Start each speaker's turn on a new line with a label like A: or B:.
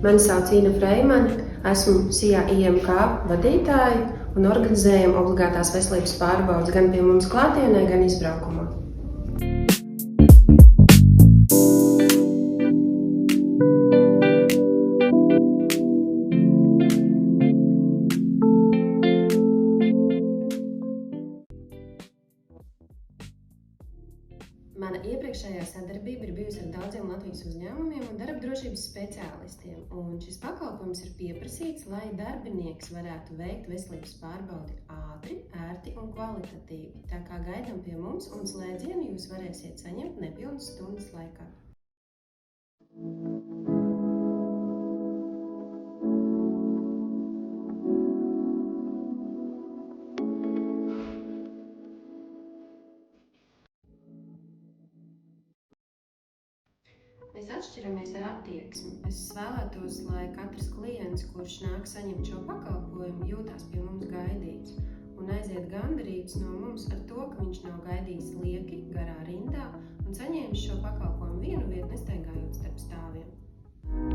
A: Mani sauc Ina Freimane, esmu SIA IMK vadītāja un organizējam obligātās veselības pārbaudes gan pie mums klātienē, gan izbraukumā. Mana iepriekšējā sadarbība ir bijusi ar daudziem Latvijas uzņēmumiem un darba drošības speciālistiem, un šis pakalpojums ir pieprasīts, lai darbinieks varētu veikt veselības pārbaudi ātri, ērti un kvalitatīvi. Tā kā gaidām pie mums, un slēdzienu jūs varēsiet saņemt nepilnas stundas laikā. Mēs atšķiramies ar attieksmi. Es vēlētos, lai katrs klients, kurš nāk saņemt šo pakalpojumu, jūtās pie mums gaidīts un aiziet gandarīts no mums ar to, ka viņš nav gaidījis lieki, garā rindā un saņēmis šo pakalpojumu vienu vietu, nestaigājot starp stāviem.